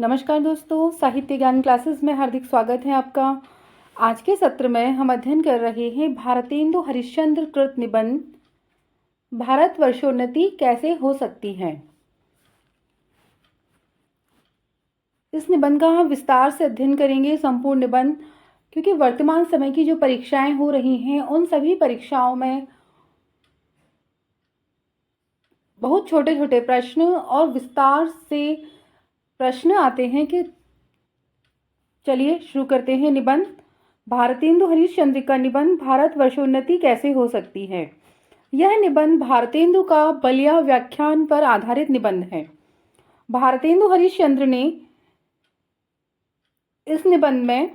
नमस्कार दोस्तों, साहित्य ज्ञान क्लासेस में हार्दिक स्वागत है आपका। आज के सत्र में हम अध्ययन कर रहे हैं भारतेंदु हरिश्चंद्र कृत निबंध भारतवर्षोन्नति कैसे हो सकती है। इस निबंध का हम विस्तार से अध्ययन करेंगे, संपूर्ण निबंध, क्योंकि वर्तमान समय की जो परीक्षाएं हो रही हैं उन सभी परीक्षाओं में बहुत छोटे छोटे प्रश्न और विस्तार से प्रश्न आते हैं। कि चलिए शुरू करते हैं निबंध। भारतेंदु हरिश्चंद्र का निबंध भारतवर्षोन्नति कैसे हो सकती है। यह निबंध भारतेंदु का बलिया व्याख्यान पर आधारित निबंध है। भारतेंदु हरिश्चंद्र ने इस निबंध में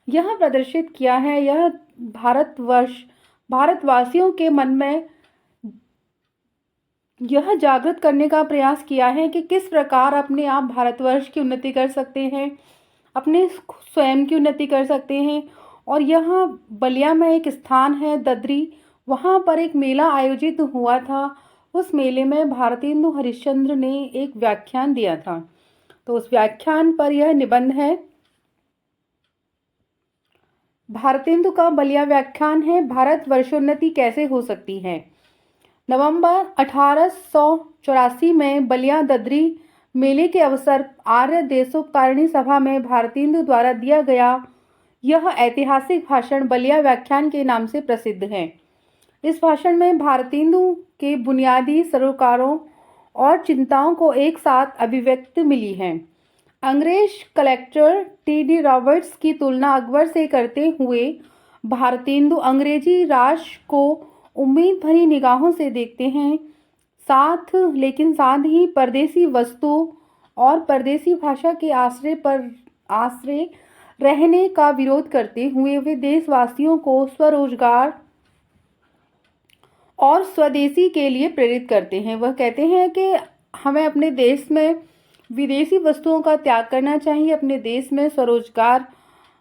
यह प्रदर्शित किया है, यह भारतवासियों के मन में यह जागृत करने का प्रयास किया है कि किस प्रकार अपने आप भारतवर्ष की उन्नति कर सकते हैं, अपने स्वयं की उन्नति कर सकते हैं। और यह बलिया में एक स्थान है ददरी, वहाँ पर एक मेला आयोजित हुआ था। उस मेले में भारतेंदु हरिश्चंद्र ने एक व्याख्यान दिया था, तो उस व्याख्यान पर यह निबंध है। भारतेंदु का बलिया व्याख्यान है, भारतवर्षोन्नति कैसे हो सकती है। नवंबर 1884 में बलिया ददरी मेले के अवसर आर्य देशोपकारिणी सभा में भारतेंदु द्वारा दिया गया यह ऐतिहासिक भाषण बलिया व्याख्यान के नाम से प्रसिद्ध है। इस भाषण में भारतेंदु के बुनियादी सरोकारों और चिंताओं को एक साथ अभिव्यक्ति मिली है। अंग्रेज कलेक्टर टी.डी. रॉबर्ट्स की तुलना अकबर से करते हुए भारतेंदु अंग्रेजी राज को उम्मीद भरी निगाहों से देखते हैं, साथ ही परदेसी वस्तु और परदेसी भाषा के आश्रय रहने का विरोध करते हुए वे देशवासियों को स्वरोजगार और स्वदेशी के लिए प्रेरित करते हैं। वह कहते हैं कि हमें अपने देश में विदेशी वस्तुओं का त्याग करना चाहिए, अपने देश में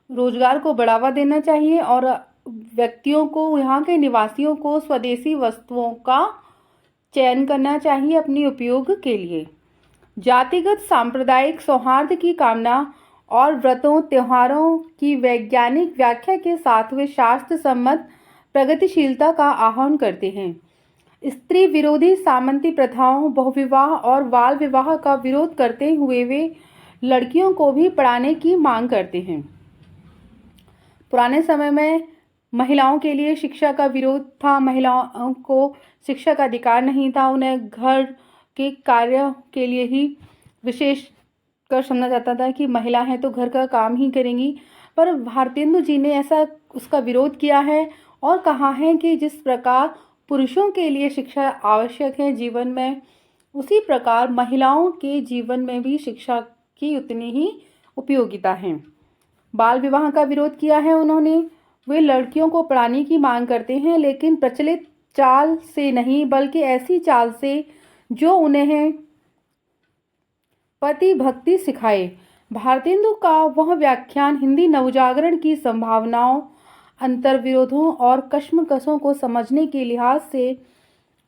रोजगार को बढ़ावा देना चाहिए और व्यक्तियों को, यहाँ के निवासियों को स्वदेशी वस्तुओं का चयन करना चाहिए अपने उपयोग के लिए। जातिगत सांप्रदायिक सौहार्द की कामना और व्रतों त्योहारों की वैज्ञानिक व्याख्या के साथ वे शास्त्र सम्मत प्रगतिशीलता का आह्वान करते हैं। स्त्री विरोधी सामंती प्रथाओं, बहुविवाह और बाल विवाह का विरोध करते हुए वे लड़कियों को भी पढ़ाने की मांग करते हैं। पुराने समय में महिलाओं के लिए शिक्षा का विरोध था, महिलाओं को शिक्षा का अधिकार नहीं था, उन्हें घर के कार्य के लिए ही विशेष कर समझा जाता था कि महिला है तो घर का काम ही करेंगी। पर भारतेंदु जी ने ऐसा उसका विरोध किया है और कहा है कि जिस प्रकार पुरुषों के लिए शिक्षा आवश्यक है जीवन में, उसी प्रकार महिलाओं के जीवन में भी शिक्षा की उतनी ही उपयोगिता है। बाल विवाह का विरोध किया है उन्होंने। वे लड़कियों को पढ़ाने की मांग करते हैं, लेकिन प्रचलित चाल से नहीं, बल्कि ऐसी चाल से जो उन्हें पति भक्ति सिखाए। भारतेंदु का वह व्याख्यान हिंदी नवजागरण की संभावनाओं, अंतर्विरोधों और कश्मकशों को समझने के लिहाज से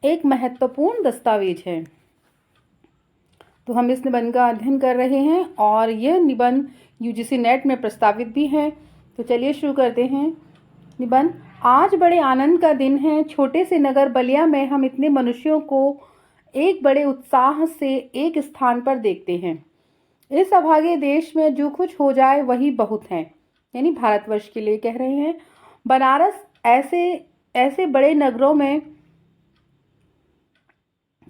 एक महत्वपूर्ण दस्तावेज है। तो हम इस निबंध का अध्ययन कर रहे हैं और यह निबंध यूजीसी नेट में प्रस्तावित भी है। तो चलिए शुरू करते हैं निबंध। आज बड़े आनंद का दिन है। छोटे से नगर बलिया में हम इतने मनुष्यों को एक बड़े उत्साह से एक स्थान पर देखते हैं। इस अभागे देश में जो कुछ हो जाए वही बहुत है, यानी भारतवर्ष के लिए कह रहे हैं। बनारस ऐसे बड़े नगरों में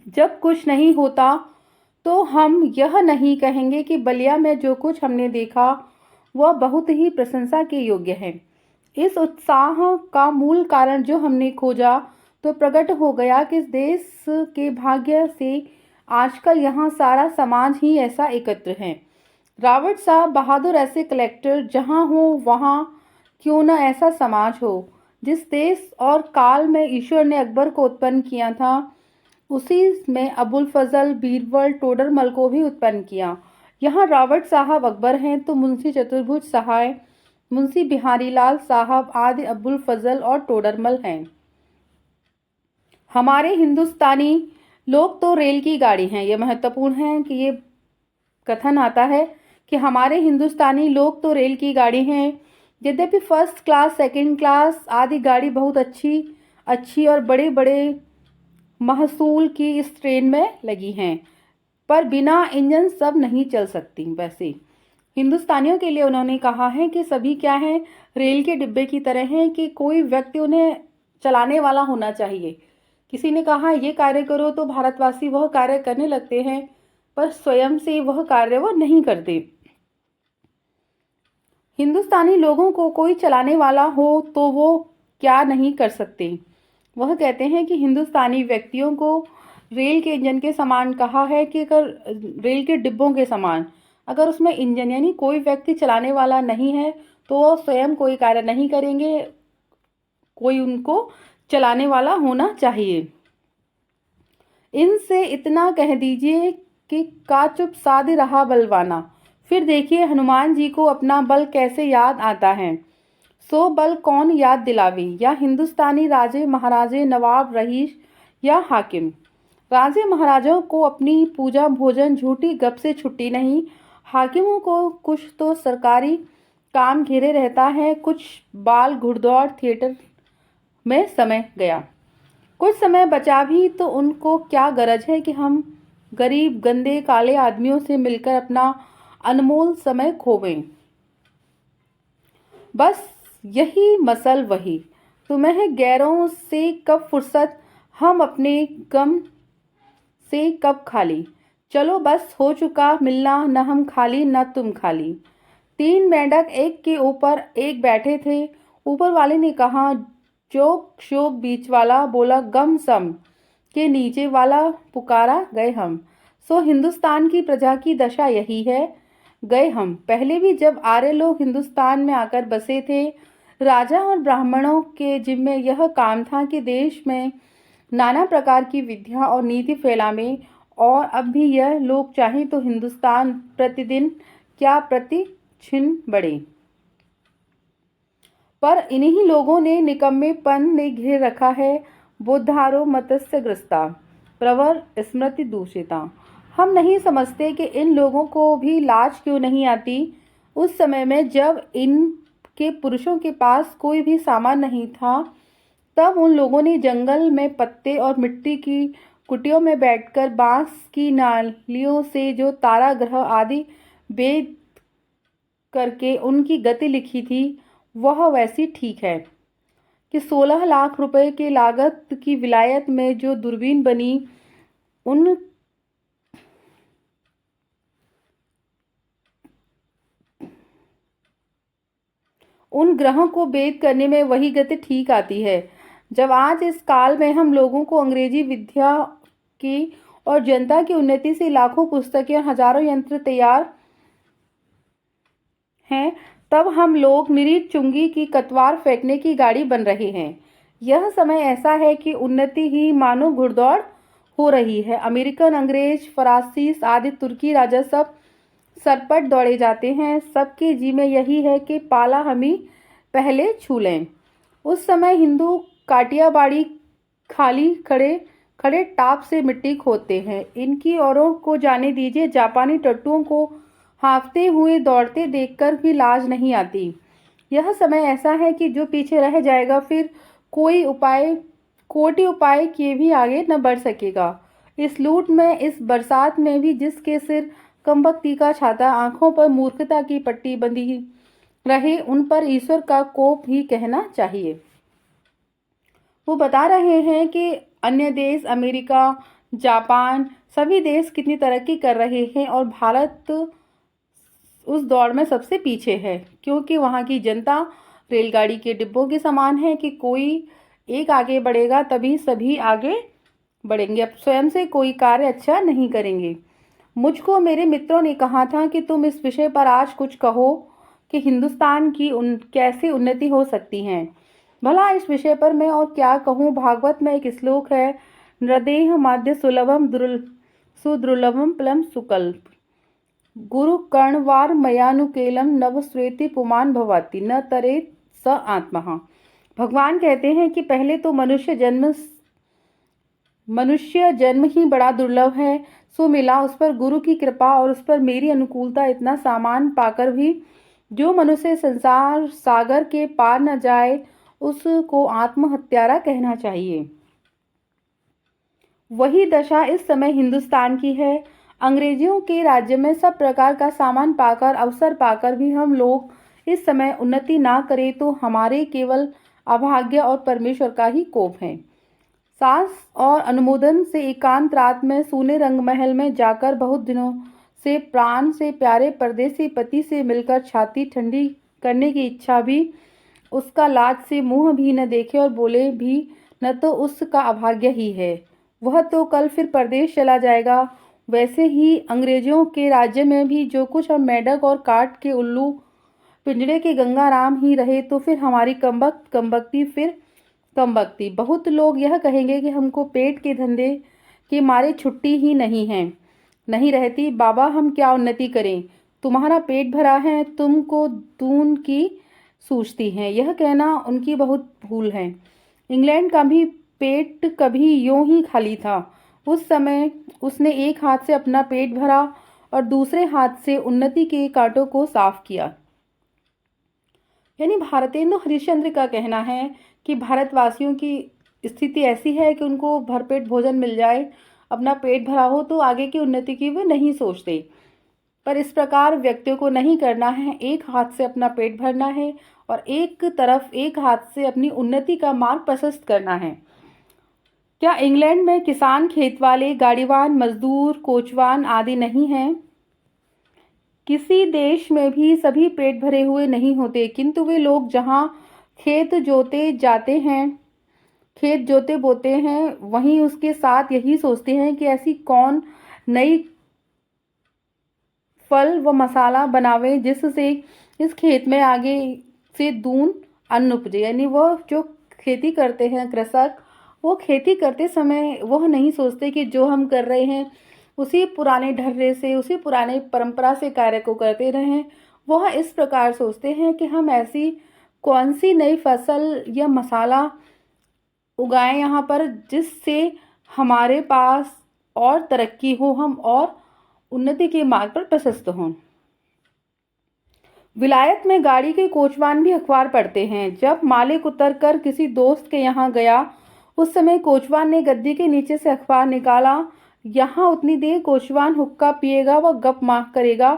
जब कुछ नहीं होता तो हम यह नहीं कहेंगे कि बलिया में जो कुछ हमने देखा वह बहुत ही प्रशंसा के योग्य है। इस उत्साह का मूल कारण जो हमने खोजा तो प्रकट हो गया कि इस देश के भाग्य से आजकल यहाँ सारा समाज ही ऐसा एकत्र है। रावट साहब बहादुर ऐसे कलेक्टर जहाँ हो वहाँ क्यों न ऐसा समाज हो। जिस देश और काल में ईश्वर ने अकबर को उत्पन्न किया था, उसी में अबुल फजल, बीरबल, टोडरमल को भी उत्पन्न किया। यहाँ रावट साहब अकबर हैं तो मुंशी चतुर्भुज सहाय, मुंशी बिहारीलाल साहब आदि अबुल फजल और टोडरमल हैं। हमारे हिंदुस्तानी लोग तो रेल की गाड़ी हैं। यह महत्वपूर्ण है कि ये कथन आता है कि हमारे हिंदुस्तानी लोग तो रेल की गाड़ी हैं, यद्यपि फर्स्ट क्लास सेकंड क्लास आदि गाड़ी बहुत अच्छी अच्छी और बड़े बड़े महसूल की इस ट्रेन में लगी हैं, पर बिना इंजन सब नहीं चल सकती। वैसे हिंदुस्तानियों के लिए उन्होंने कहा है कि सभी क्या हैं, रेल के डिब्बे की तरह हैं कि कोई व्यक्ति उन्हें चलाने वाला होना चाहिए। किसी ने कहा ये कार्य करो तो भारतवासी वह कार्य करने लगते हैं, पर स्वयं से वह कार्य वो नहीं करते। हिंदुस्तानी लोगों को कोई चलाने वाला हो तो वो क्या नहीं कर सकते। वह कहते हैं कि हिंदुस्तानी व्यक्तियों को रेल के इंजन के समान कहा है कि अगर रेल के डिब्बों के समान, अगर उसमें इंजन यानी कोई व्यक्ति चलाने वाला नहीं है तो वो स्वयं कोई कार्य नहीं करेंगे, कोई उनको चलाने वाला होना चाहिए। इनसे इतना कह दीजिए कि का चुप साध रहा बलवाना, फिर देखिए हनुमान जी को अपना बल कैसे याद आता है। सो बल कौन याद दिलावे, या हिंदुस्तानी राजे महाराजे नवाब रईस या हाकिम। राजे महाराजाओं को अपनी पूजा भोजन झूठी गप से छुट्टी नहीं, हाकिमों को कुछ तो सरकारी काम घेरे रहता है, कुछ बाल घुड़दौड़ थिएटर में समय गया, कुछ समय बचा भी तो उनको क्या गरज है कि हम गरीब गंदे काले आदमियों से मिलकर अपना अनमोल समय खोवें। बस यही मसल वही, तुम्हें गैरों से कब फुर्सत, हम अपने गम से कब खाली। चलो बस हो चुका मिलना, न हम खाली न तुम खाली। 3 मेंढक एक के ऊपर एक बैठे थे। ऊपर वाले ने कहा जोक शोक, बीच वाला बोला गम सम, के नीचे वाला पुकारा गए हम। सो हिंदुस्तान की प्रजा की दशा यही है, गए हम। पहले भी जब आर्य लोग हिंदुस्तान में आकर बसे थे, राजा और ब्राह्मणों के जिम्मे यह काम था कि देश में नाना प्रकार की विद्या और नीति फैलावे, और अब भी यह लोग चाहें तो हिंदुस्तान प्रतिदिन क्या प्रतिक्षण बढ़े। पर इन्हीं लोगों ने निकम्मेपन ने घेर रखा है। बुद्धारो मत्स्य ग्रस्ता प्रवर स्मृति दूषिता। हम नहीं समझते कि इन लोगों को भी लाज क्यों नहीं आती। उस समय में जब इनके पुरुषों के पास कोई भी सामान नहीं था, तब उन लोगों ने जंगल में पत्ते और मिट्टी की कुटियों में बैठकर बांस की नालियों से जो तारा ग्रह आदि वेद करके उनकी गति लिखी थी, वह वैसी ठीक है कि 16 लाख रुपए के लागत की विलायत में जो दूरबीन बनी, उन ग्रहों को भेद करने में वही गति ठीक आती है। जब आज इस काल में हम लोगों को अंग्रेजी विद्या की और जनता की उन्नति से लाखों पुस्तकें और हजारों यंत्र तैयार हैं, तब हम लोग निरीह चुंगी की कतवार फेंकने की गाड़ी बन रहे हैं। यह समय ऐसा है कि उन्नति ही मानो घुड़दौड़ हो रही है। अमेरिकन, अंग्रेज, फरासी आदि तुर्की राजा सब सरपट दौड़े जाते हैं। सबके जी में यही है कि पाला हम ही पहले छू लें। उस समय हिंदू काटियाबाड़ी खाली खड़े खड़े टाप से मिट्टी खोदते हैं। इनकी औरों को जाने दीजिए, जापानी टट्टुओं को हाँफते हुए दौड़ते देखकर भी लाज नहीं आती। यह समय ऐसा है कि जो पीछे रह जाएगा फिर कोटि उपाय किए भी आगे न बढ़ सकेगा। इस लूट में, इस बरसात में भी जिसके सिर कमबख्ती का छाता, आंखों पर मूर्खता की पट्टी बंधी रहे, उन पर ईश्वर का कोप ही कहना चाहिए। वो बता रहे हैं कि अन्य देश, अमेरिका, जापान, सभी देश कितनी तरक्की कर रहे हैं और भारत उस दौड़ में सबसे पीछे है, क्योंकि वहाँ की जनता रेलगाड़ी के डिब्बों के समान है कि कोई एक आगे बढ़ेगा तभी सभी आगे बढ़ेंगे, अब स्वयं से कोई कार्य अच्छा नहीं करेंगे। मुझको मेरे मित्रों ने कहा था कि तुम इस विषय पर आज कुछ कहो कि हिंदुस्तान की कैसे उन्नति हो सकती है। भला इस विषय पर मैं और क्या कहूँ। भागवत में एक श्लोक है, नृदेह माध्य सुलभम सुदुर्लभम प्लम सुकल्प गुरु कर्णवार मयानुकेलम नव श्वेति पुमान भवाति न तरे स आत्मा। भगवान कहते हैं कि पहले तो मनुष्य जन्म मनुष्य जन्म ही बड़ा दुर्लभ है, सो मिला उस पर गुरु की कृपा और उस पर मेरी अनुकूलता इतना सामान पाकर भी जो मनुष्य संसार सागर के पार न जाए उसको आत्महत्यारा कहना चाहिए। वही दशा इस समय हिंदुस्तान की है। अंग्रेजियों के राज्य में सब प्रकार का सामान पाकर, अवसर पाकर भी हम लोग इस समय उन्नति ना करें तो हमारे केवल अभाग्य और परमेश्वर का ही कोप है। सास और अनुमोदन से एकांत रात में सूने रंग महल में जाकर बहुत दिनों से प्राण से प्यारे परदेसी पति से मिलकर छाती ठंडी करने की इच्छा भी उसका लाज से मुंह भी न देखे और बोले भी न तो उसका अभाग्य ही है। वह तो कल फिर परदेश चला जाएगा। वैसे ही अंग्रेजों के राज्य में भी जो कुछ हम मेंढक और काठ के उल्लू पिंजड़े के गंगाराम ही रहे तो फिर हमारी कमबख्ती। बहुत लोग यह कहेंगे कि हमको पेट के धंधे के मारे छुट्टी ही नहीं रहती। बाबा हम क्या उन्नति करें, तुम्हारा पेट भरा है, तुमको दून की सूझती है। यह कहना उनकी बहुत भूल है। इंग्लैंड का भी पेट कभी यूं ही खाली था। उस समय उसने एक हाथ से अपना पेट भरा और दूसरे हाथ से उन्नति के कांटों को साफ किया। यानी भारतेंदु हरिश्चंद्र का कहना है कि भारतवासियों की स्थिति ऐसी है कि उनको भरपेट भोजन मिल जाए, अपना पेट भरा हो तो आगे की उन्नति की वे नहीं सोचते। पर इस प्रकार व्यक्तियों को नहीं करना है। एक हाथ से अपना पेट भरना है और एक हाथ से अपनी उन्नति का मार्ग प्रशस्त करना है। क्या इंग्लैंड में किसान, खेत वाले, गाड़ीवान, मजदूर, कोचवान आदि नहीं हैं? किसी देश में भी सभी पेट भरे हुए नहीं होते, किंतु वे लोग जहाँ खेत जोते बोते हैं वहीं उसके साथ यही सोचते हैं कि ऐसी कौन नई फल व मसाला बनावे जिससे इस खेत में आगे से दून अन्न उपजे। यानी वह जो खेती करते हैं कृषक, वो खेती करते समय वह नहीं सोचते कि जो हम कर रहे हैं उसी पुराने ढर्रे से, उसी पुराने परंपरा से कार्य को करते रहें। वह इस प्रकार सोचते हैं कि हम ऐसी कौन सी नई फसल या मसाला उगाएं यहाँ पर जिससे हमारे पास और तरक्की हो, हम और उन्नति के मार्ग पर प्रशस्त हों। विलायत में गाड़ी के कोचवान भी अखबार पढ़ते हैं। जब मालिक उतर कर किसी दोस्त के यहाँ गया उस समय कोचवान ने गद्दी के नीचे से अखबार निकाला। यहाँ उतनी देर कोचवान हुक्का पिएगा व गप माफ करेगा,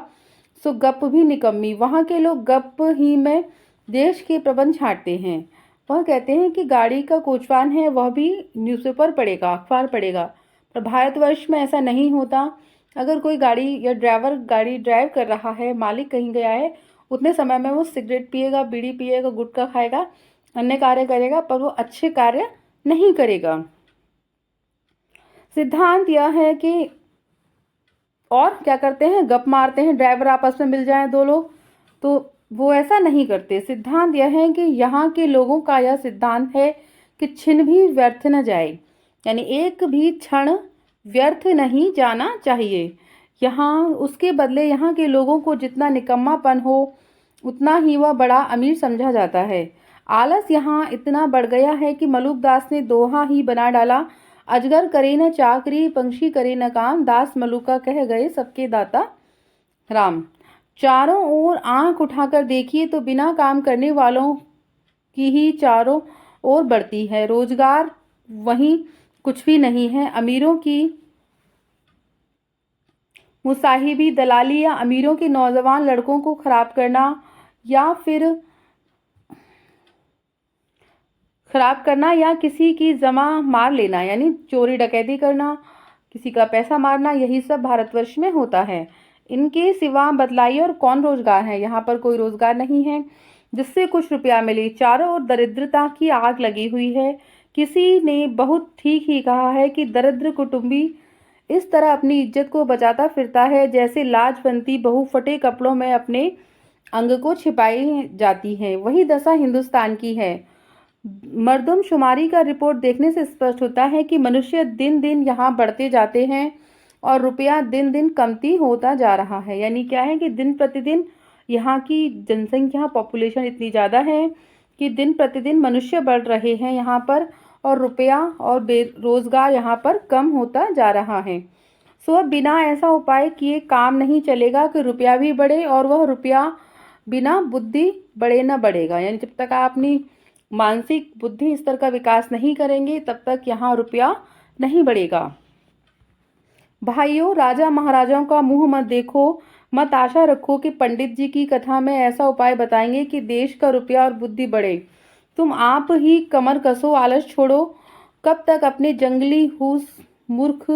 सो गप भी निकम्मी। वहाँ के लोग गप ही में देश के प्रबंध छांटते हैं। वह कहते हैं कि गाड़ी का कोचवान है वह भी न्यूज़पेपर पढ़ेगा, अखबार पढ़ेगा, पर भारतवर्ष में ऐसा नहीं होता। अगर कोई गाड़ी या ड्राइवर गाड़ी ड्राइव कर रहा है, मालिक कहीं गया है, उतने समय में वो सिगरेट पिएगा, बीड़ी पिएगा, गुटखा खाएगा, अन्य कार्य करेगा, पर वो अच्छे कार्य नहीं करेगा। सिद्धांत यह है कि और क्या करते हैं, गप मारते हैं। ड्राइवर आपस में मिल जाएं दो लोग तो वो ऐसा नहीं करते। सिद्धांत यह है कि यहाँ के लोगों का यह सिद्धांत है कि क्षण भी व्यर्थ न जाए, यानी एक भी क्षण व्यर्थ नहीं जाना चाहिए। यहाँ उसके बदले यहाँ के लोगों को जितना निकम्मापन हो उतना ही वह बड़ा अमीर समझा जाता है। आलस यहाँ इतना बढ़ गया है कि मलुकदास ने दोहा ही बना डाला, अजगर करे न चाकरी, पंछी करे न काम, दास मलुका कह गए सबके दाता राम। चारों ओर आंख उठाकर देखिए तो बिना काम करने वालों की ही चारों ओर बढ़ती है। रोजगार वहीं कुछ भी नहीं है। अमीरों की मुसाहिबी, दलाली या अमीरों के नौजवान लड़कों को खराब करना या किसी की जमा मार लेना, यानी चोरी डकैती करना, किसी का पैसा मारना, यही सब भारतवर्ष में होता है। इनके सिवा बतलाइए और कौन रोजगार है? यहाँ पर कोई रोजगार नहीं है जिससे कुछ रुपया मिले। चारों ओर दरिद्रता की आग लगी हुई है। किसी ने बहुत ठीक ही कहा है कि दरिद्र कुटुंबी इस तरह अपनी इज्जत को बचाता फिरता है जैसे लाजवंती बहू फटे कपड़ों में अपने अंग को छिपाई जाती है। वही दशा हिंदुस्तान की है। मर्दमशुमारी का रिपोर्ट देखने से स्पष्ट होता है कि मनुष्य दिन दिन यहाँ बढ़ते जाते हैं और रुपया दिन दिन कमती होता जा रहा है। यानी क्या है कि दिन प्रतिदिन यहाँ की जनसंख्या, पॉपुलेशन इतनी ज़्यादा है कि दिन प्रतिदिन मनुष्य बढ़ रहे हैं यहाँ पर, और रुपया और बेरोजगार यहाँ पर कम होता जा रहा है। सो अब बिना ऐसा उपाय किए काम नहीं चलेगा कि रुपया भी बढ़े, और वह रुपया बिना बुद्धि बढ़े न बढ़ेगा। यानी जब तक आप अपनी मानसिक बुद्धि स्तर का विकास नहीं करेंगे तब तक यहाँ रुपया नहीं बढ़ेगा। भाइयों, राजा महाराजाओं का मुंह मत देखो, मत आशा रखो कि पंडित जी की कथा में ऐसा उपाय बताएंगे कि देश का रुपया और बुद्धि बढ़े। तुम आप ही कमर कसो, आलस छोड़ो। कब तक अपने जंगली हुस मूर्ख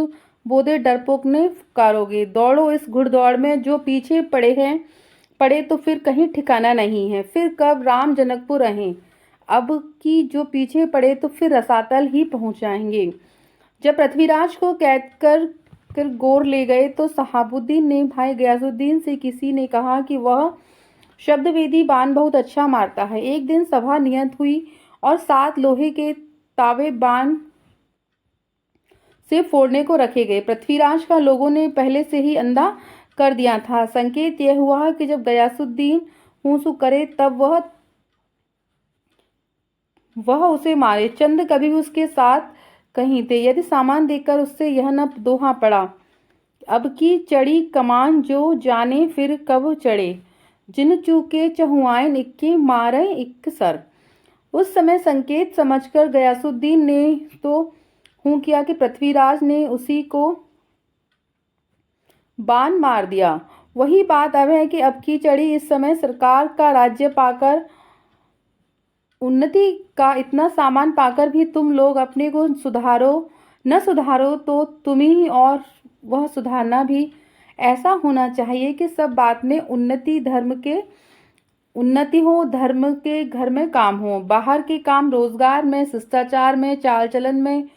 बोधे डरपोक ने फुकारोगे? दौड़ो इस घुड़दौड़ में, जो पीछे पड़े तो फिर कहीं ठिकाना नहीं है। फिर कब राम जनकपुर रहें, अब की जो पीछे पड़े तो फिर रसातल ही पहुंच जाएंगे। जब पृथ्वीराज को कैद कर गोर ले गए तो सहाबुद्दीन ने भाई गयासुद्दीन से किसी ने कहा कि वह शब्दवेदी बाण बहुत अच्छा मारता है। एक दिन सभा नियत हुई और 7 लोहे के तावे बाण से फोड़ने को रखे गए। पृथ्वीराज का लोगों ने पहले से ही अंधा कर दिया था। संकेत यह हुआ कि जब गयासुद्दीन हूसू करे तब वह उसे मारे। चंद कभी उसके साथ कहीं थे, यदि सामान देखकर उससे यह न दोहा पड़ा, अब की चढ़ी कमान जो जाने फिर कब चढ़े, जिन चूके चहुआइन इक्के मारे इक्क सर। उस समय संकेत समझकर गयासुद्दीन ने तो हूँ किया कि पृथ्वीराज ने उसी को बाण मार दिया। वही बात अब है कि अब की चढ़ी इस समय सरकार का राज्य पाकर, उन्नति का इतना सामान पाकर भी तुम लोग अपने को न सुधारो तो तुम ही और वह सुधारना भी। ऐसा होना चाहिए कि सब बात में उन्नति हो, धर्म के घर में काम हो, बाहर के काम रोजगार में, शिष्टाचार में, चाल चलन में,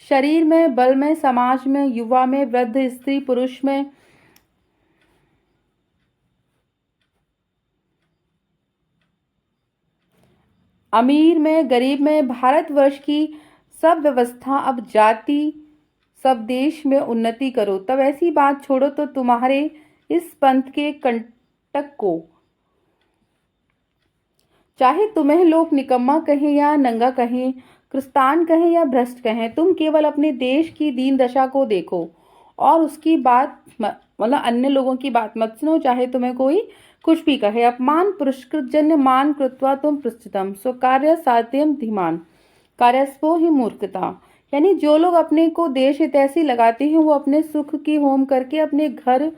शरीर में, बल में, समाज में, युवा में, वृद्ध, स्त्री, पुरुष में, अमीर में, गरीब में, भारतवर्ष की सब व्यवस्था, अब जाति, सब देश में उन्नति करो। तब ऐसी बात छोड़ो तो तुम्हारे इस पंथ के कंटक को, चाहे तुम्हें लोग निकम्मा कहें या नंगा कहें, क्रिस्तान कहें या भ्रष्ट कहें, तुम केवल अपने देश की दीन दशा को देखो और उसकी बात मतलब अन्य लोगों की बात मत सुनो, चाहे तुम्हें कोई कुछ भी कहे। अपमान पुरस्कृत जन्य मान कृत्वा तुम पृष्ठतम स्वकार्य साध्यम धीमान कार्यस्पो ही मूर्खता। यानी जो लोग अपने को देश हितैषी लगाते हैं वो अपने सुख की होम करके, अपने घर,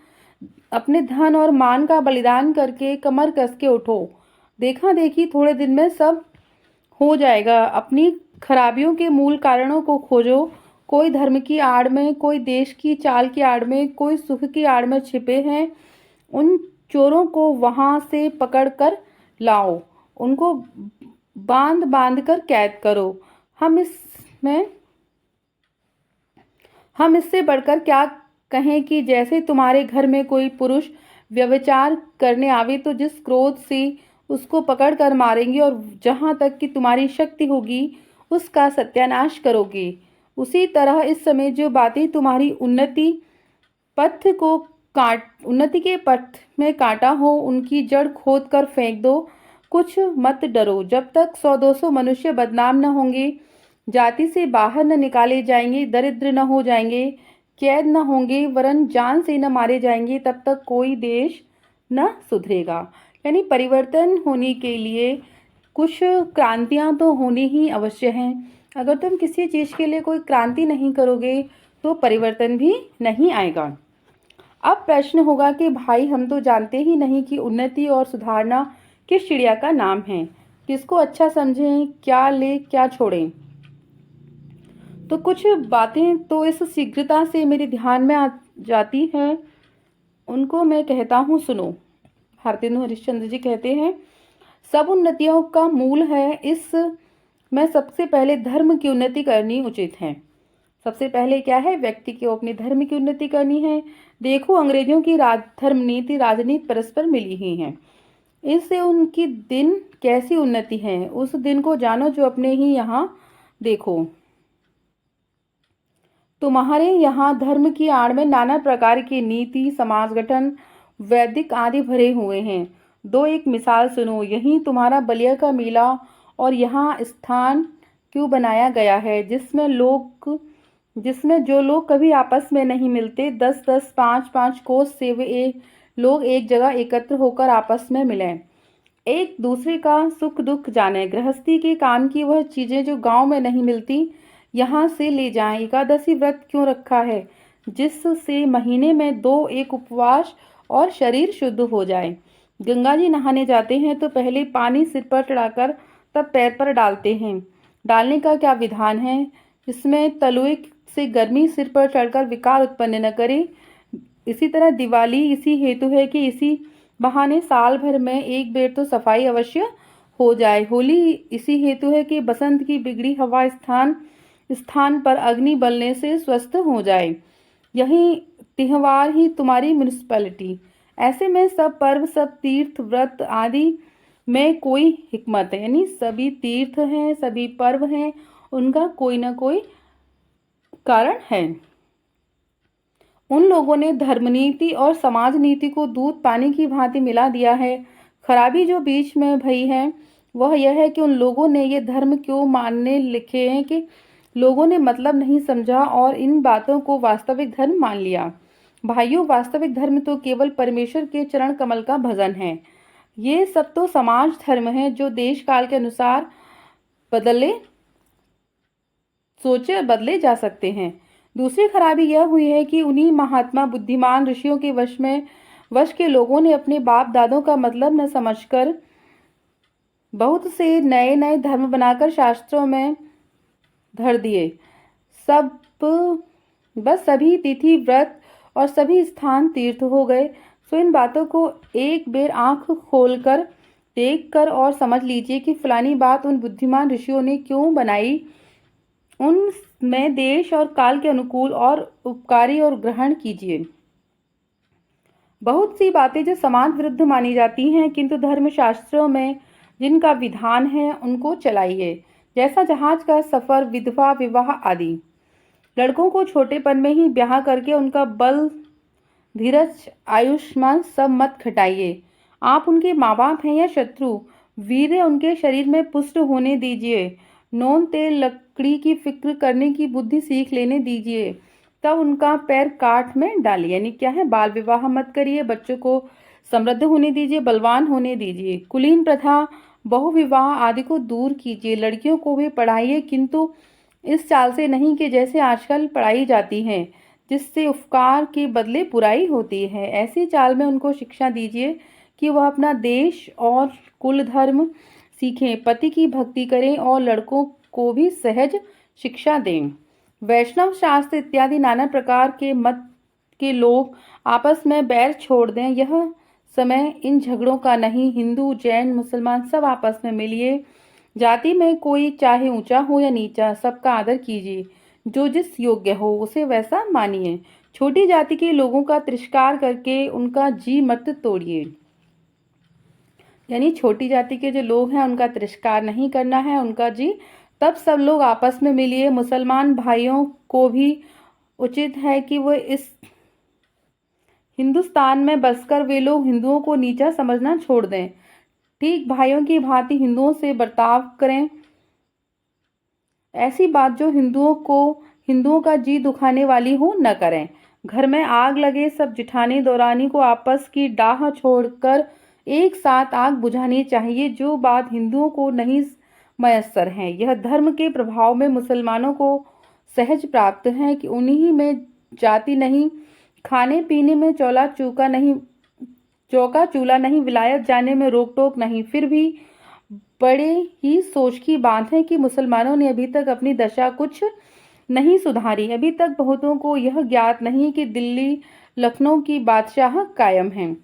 अपने धन और मान का बलिदान करके कमर कस के उठो। देखा देखी थोड़े दिन में सब हो जाएगा। अपनी खराबियों के मूल कारणों को खोजो। कोई धर्म की आड़ में, कोई देश की चाल की आड़ में, कोई सुख की आड़ में छिपे हैं, उन चोरों को वहां से पकड़ कर लाओ, उनको बांध कर कैद करो। हम इससे बढ़कर क्या कहें कि जैसे तुम्हारे घर में कोई पुरुष व्यभिचार करने आवे तो जिस क्रोध से उसको पकड़ कर मारेंगे और जहां तक कि तुम्हारी शक्ति होगी उसका सत्यानाश करोगे, उसी तरह इस समय जो बातें तुम्हारी उन्नति के पथ में काटा हो उनकी जड़ खोद कर फेंक दो। कुछ मत डरो, जब तक 100-200 मनुष्य बदनाम न होंगे, जाति से बाहर न निकाले जाएंगे, दरिद्र न हो जाएंगे, कैद न होंगे, वरन जान से न मारे जाएंगे, तब तक कोई देश न सुधरेगा। यानी परिवर्तन होने के लिए कुछ क्रांतियां तो होनी ही अवश्य हैं। अगर तुम किसी चीज़ के लिए कोई क्रांति नहीं करोगे तो परिवर्तन भी नहीं आएगा। अब प्रश्न होगा कि भाई हम तो जानते ही नहीं कि उन्नति और सुधारना किस चिड़िया का नाम है, किसको अच्छा समझें, क्या ले क्या छोड़ें। तो कुछ बातें तो इस शीघ्रता से मेरे ध्यान में आ जाती हैं, उनको मैं कहता हूँ सुनो। भारतेंदु हरिश्चंद्र जी कहते हैं, सब उन्नतियों का मूल है, इस में सबसे पहले धर्म की उन्नति करनी उचित है। सबसे पहले क्या है? व्यक्ति को अपने धर्म की उन्नति करनी है। देखो अंग्रेजों की धर्म नीति राजनीति परस्पर मिली ही है, इससे उनकी दिन कैसी उन्नति है उस दिन को जानो जो अपने ही यहाँ देखो। तुम्हारे यहाँ धर्म की आड़ में नाना प्रकार की नीति, समाज गठन, वैदिक आदि भरे हुए हैं। दो एक मिसाल सुनो, यहीं तुम्हारा बलिया का मेला और यहाँ स्थान क्यों बनाया गया है, जिसमें जो लोग कभी आपस में नहीं मिलते, 10-10, 5-5 कोस से वे लोग एक जगह एकत्र होकर आपस में मिलें, एक दूसरे का सुख दुख जाने, गृहस्थी के काम की वह चीजें जो गांव में नहीं मिलती यहाँ से ले जाएं। एकादशी व्रत क्यों रखा है? जिससे महीने में 2 एक उपवास और शरीर शुद्ध हो जाए। गंगा जी नहाने जाते हैं तो पहले पानी सिर पर चढ़ाकर तब पैर पर डालते हैं। डालने का क्या विधान है? इसमें तलुए से गर्मी सिर पर चढ़कर विकार उत्पन्न न करे। इसी तरह दिवाली इसी हेतु है कि इसी बहाने साल भर में एक बेर तो सफाई अवश्य हो जाए। होली इसी हेतु है कि बसंत की बिगड़ी हवा स्थान स्थान पर अग्नि बलने से स्वस्थ हो जाए। यही त्योहार ही तुम्हारी म्यूनिसिपैलिटी। ऐसे में सब पर्व, सब तीर्थ व्रत आदि में कोई हिकमत है, यानी सभी तीर्थ हैं, सभी पर्व हैं, उनका कोई ना कोई कारण है। उन लोगों ने धर्मनीति और समाज नीति को दूध पानी की भांति मिला दिया है। खराबी जो बीच में भई है वह यह है कि उन लोगों ने ये धर्म क्यों मानने लिखे हैं कि लोगों ने मतलब नहीं समझा और इन बातों को वास्तविक धर्म मान लिया। भाइयों, वास्तविक धर्म तो केवल परमेश्वर के चरण कमल का भजन है। ये सब तो समाज धर्म है जो देश काल के अनुसार सोचे बदले जा सकते हैं। दूसरी खराबी यह हुई है कि उन्हीं महात्मा बुद्धिमान ऋषियों के वश के लोगों ने अपने बाप दादों का मतलब न समझकर बहुत से नए नए धर्म बनाकर शास्त्रों में धर दिए। बस सभी तिथि व्रत और सभी स्थान तीर्थ हो गए। सो इन बातों को एक बेर आंख खोलकर देख कर और समझ लीजिए कि फलानी बात उन बुद्धिमान ऋषियों ने क्यों बनाई। उनमें देश और काल के अनुकूल और उपकारी और ग्रहण कीजिए। बहुत सी बातें जो समाज विरुद्ध मानी जाती हैं किंतु धर्मशास्त्रों में जिनका विधान है उनको चलाइए, जैसा जहाज का सफर, विधवा विवाह आदि। लड़कों को छोटेपन में ही ब्याह करके उनका बल, धीरज, आयुष्मान सब मत खटाइए। आप उनके माँ बाप हैं या शत्रु, वीर्य उनके शरीर में पुष्ट होने दीजिए। नोन तेल लकड़ी की फिक्र करने की बुद्धि सीख लेने दीजिए, तब उनका पैर काठ में डालिए। यानी क्या है? बाल विवाह मत करिए, बच्चों को समृद्ध होने दीजिए, बलवान होने दीजिए। कुलीन प्रथा, बहु विवाह आदि को दूर कीजिए। लड़कियों को भी पढ़ाइए, किंतु इस चाल से नहीं कि जैसे आजकल पढ़ाई जाती है, जिससे उपकार के बदले बुराई होती है। ऐसी चाल में उनको शिक्षा दीजिए कि वह अपना देश और कुल धर्म सीखें, पति की भक्ति करें और लड़कों को भी सहज शिक्षा दें। वैष्णव शास्त्र इत्यादि नाना प्रकार के मत के लोग आपस में बैर छोड़ दें। यह समय इन झगड़ों का नहीं। हिंदू, जैन, मुसलमान सब आपस में मिलिए। जाति में कोई चाहे ऊंचा हो या नीचा, सबका आदर कीजिए। जो जिस योग्य हो उसे वैसा मानिए। छोटी जाति के लोगों का तिरस्कार करके उनका जी मत तोड़िए। यानी छोटी जाति के जो लोग हैं उनका तिरस्कार नहीं करना है, उनका जी। तब सब लोग आपस में मिलिए। मुसलमान भाइयों को भी उचित है कि वो इस हिंदुस्तान में बसकर वे लोग हिंदुओं को नीचा समझना छोड़ दें। ठीक भाइयों की भांति हिंदुओं से बर्ताव करें। ऐसी बात जो हिंदुओं का जी दुखाने वाली हो न करें। घर में आग लगे, सब जिठानी दौरानी को आपस की डाह छोड़कर एक साथ आग बुझानी चाहिए। जो बात हिंदुओं को नहीं मयस्सर है, यह धर्म के प्रभाव में मुसलमानों को सहज प्राप्त है कि उन्हीं में जाति नहीं, खाने पीने में चौका चूल्हा नहीं, विलायत जाने में रोक टोक नहीं। फिर भी बड़े ही सोच की बात है कि मुसलमानों ने अभी तक अपनी दशा कुछ नहीं सुधारी। अभी तक बहुतों को यह ज्ञात नहीं कि दिल्ली, लखनऊ की बादशाह कायम है।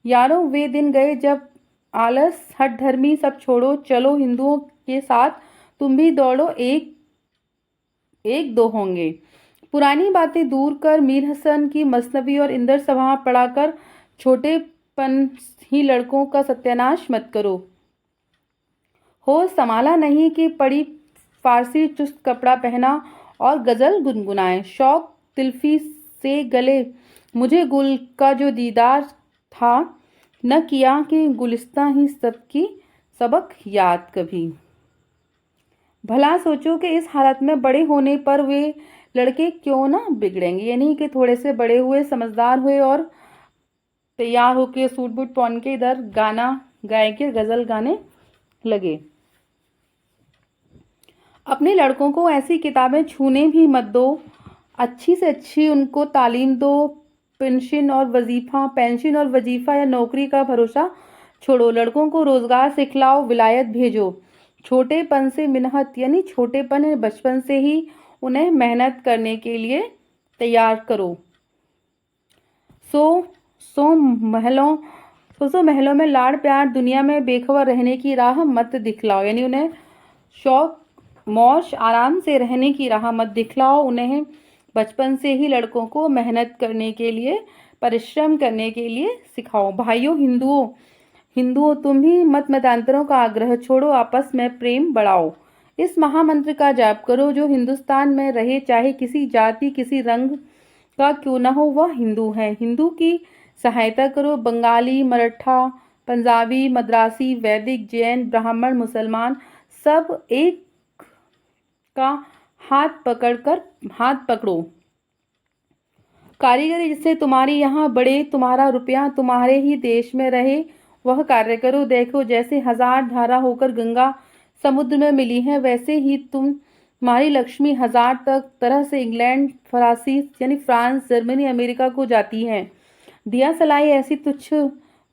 यारों, वे दिन गए जब आलस, हठ धर्मी सब छोड़ो, चलो हिंदुओं के साथ तुम भी दौड़ो, एक दो होंगे। पुरानी बातें दूर कर मीर हसन की मसनवी और इंदर सभा पढ़ाकर छोटेपन ही लड़कों का सत्यानाश मत करो। हो संभाला नहीं कि पड़ी फारसी चुस्त कपड़ा पहना और गजल गुनगुनाए। शौक तिल्फी से गले मुझे गुल का जो दीदार था, न किया कि गुलिस्तां ही सबकी सबक याद कभी। भला सोचो कि इस हालत में बड़े होने पर वे लड़के क्यों ना बिगड़ेंगे। यानी कि थोड़े से बड़े हुए, समझदार हुए और तैयार होके सूट बूट पहन के इधर गाना गाए के गजल गाने लगे। अपने लड़कों को ऐसी किताबें छूने भी मत दो, अच्छी से अच्छी उनको तालीम दो। पेंशन और वजीफा या नौकरी का भरोसा छोड़ो। लड़कों को रोजगार सिखलाओ, विलायत भेजो। छोटेपन से मिन्हत यानी छोटेपन है बचपन से ही उन्हें मेहनत करने के लिए तैयार करो। सो महलों में लाड़ प्यार, दुनिया में बेखबर रहने की राह मत दिखलाओ। यानी उन्हें शौक मौज आराम से रहने की राह मत दिखलाओ। उन्हें बचपन से ही लड़कों को मेहनत करने के लिए, परिश्रम करने के लिए सिखाओ। भाइयों हिंदुओं तुम भी मतांतरों का आग्रह छोड़ो, आपस में प्रेम बढ़ाओ। इस महामंत्र का जाप करो। जो हिंदुस्तान में रहे, चाहे किसी जाति किसी रंग का क्यों न हो, वह हिंदू है। हिंदू की सहायता करो। बंगाली, मराठा, पंजाबी, मद्रासी, वैदिक, जैन, ब्राह्मण, मुसलमान सब एक का हाथ पकड़ो। कारीगरी जिससे तुम्हारी यहाँ बढ़े, तुम्हारा रुपया तुम्हारे ही देश में रहे, वह कार्य करो। देखो जैसे 1000 धारा होकर गंगा समुद्र में मिली है, वैसे ही तुम्हारी लक्ष्मी 1000 तरह से इंग्लैंड, फरासी यानी फ्रांस, जर्मनी, अमेरिका को जाती है। दिया सलाई ऐसी तुच्छ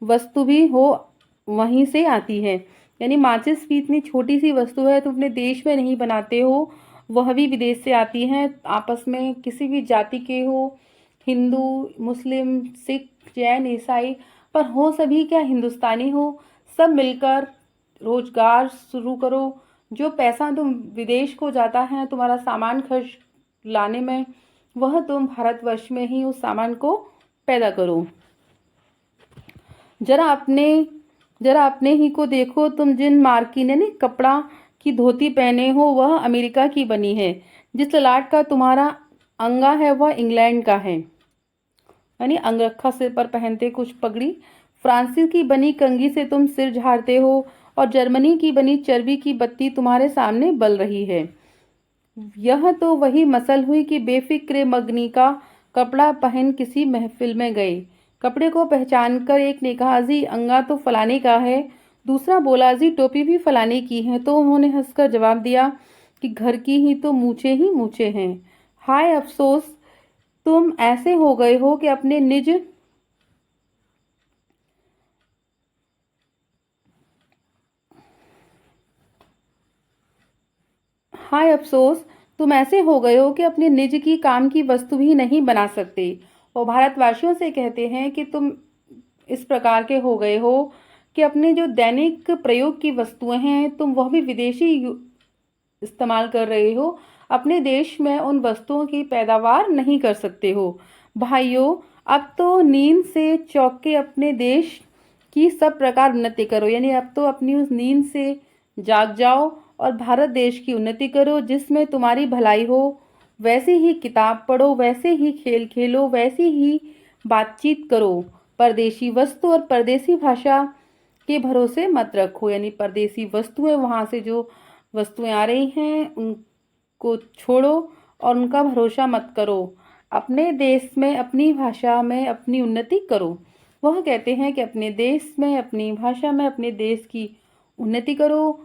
वस्तु भी हो वहीं से आती है। यानी माचिस भी इतनी छोटी सी वस्तु है, तुम अपने देश में नहीं बनाते हो, वह भी विदेश से आती है। आपस में किसी भी जाति के हो, हिंदू, मुस्लिम, सिख, जैन, ईसाई, पर हो सभी क्या हिंदुस्तानी हो। सब मिलकर रोजगार शुरू करो। जो पैसा तुम विदेश को जाता है तुम्हारा सामान खर्च लाने में, वह तुम भारतवर्ष में ही उस सामान को पैदा करो। जरा अपने ही को देखो। तुम जिन मार्किन यानी कपड़ा की धोती पहने हो, वह अमेरिका की बनी है। जिस ललाट का तुम्हारा अंगा है, वह इंग्लैंड का है। यानी अंगरखा सिर पर पहनते कुछ पगड़ी। फ्रांसीसी की बनी कंघी से तुम सिर झाड़ते हो, और जर्मनी की बनी चर्बी की बत्ती तुम्हारे सामने बल रही है। यह तो वही मसल हुई कि बेफिक्रे मगनी का कपड़ा पहन किसी महफिल में गए। कपड़े को पहचानकर एक ने कहा, जी अंगा तो फलाने का है। दूसरा बोला, जी टोपी भी फलाने की है। तो उन्होंने हंसकर जवाब दिया कि घर की ही तो मूछें ही मूछें हैं। हाय अफसोस, तुम ऐसे हो गए हो कि अपने निज हाय अफसोस तुम ऐसे हो गए हो कि अपने निज की काम की वस्तु भी नहीं बना सकते। और भारतवासियों से कहते हैं कि तुम इस प्रकार के हो गए हो कि अपने जो दैनिक प्रयोग की वस्तुएं हैं, तुम वह भी विदेशी इस्तेमाल कर रहे हो। अपने देश में उन वस्तुओं की पैदावार नहीं कर सकते हो। भाइयों, अब तो नींद से चौंक के अपने देश की सब प्रकार उन्नति करो। यानी अब तो अपनी उस नींद से जाग जाओ और भारत देश की उन्नति करो, जिसमें तुम्हारी भलाई हो। वैसे ही किताब पढ़ो, वैसे ही खेल खेलो, वैसे ही बातचीत करो। परदेशी वस्तु और परदेसी भाषा के भरोसे मत रखो। यानी परदेसी वस्तुएं, वहाँ से जो वस्तुएं आ रही हैं उनको छोड़ो और उनका भरोसा मत करो। अपने देश में, अपनी भाषा में अपनी उन्नति करो। वह कहते हैं कि अपने देश में, अपनी भाषा में, अपने देश की उन्नति करो।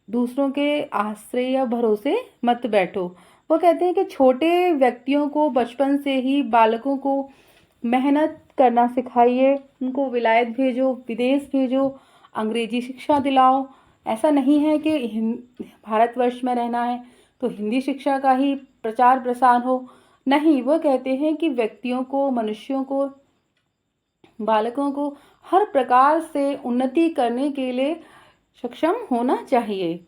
दूसरों के आश्रय या भरोसे मत बैठो। वो कहते हैं कि छोटे व्यक्तियों को बचपन से ही, बालकों को मेहनत करना सिखाइए। उनको विलायत भेजो, विदेश भेजो, अंग्रेजी शिक्षा दिलाओ। ऐसा नहीं है कि भारतवर्ष में रहना है तो हिंदी शिक्षा का ही प्रचार प्रसार हो। नहीं, वो कहते हैं कि व्यक्तियों को, मनुष्यों को, बालकों को हर प्रकार से उन्नति करने के लिए सक्षम होना चाहिए।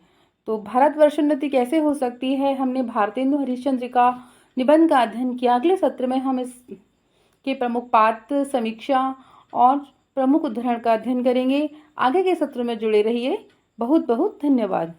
तो भारतवर्ष उन्नति कैसे हो सकती है, हमने भारतेंदु हरिश्चंद्र का निबंध का अध्ययन किया। अगले सत्र में हम इसके प्रमुख पाठ, समीक्षा और प्रमुख उदाहरण का अध्ययन करेंगे। आगे के सत्र में जुड़े रहिए। बहुत बहुत धन्यवाद।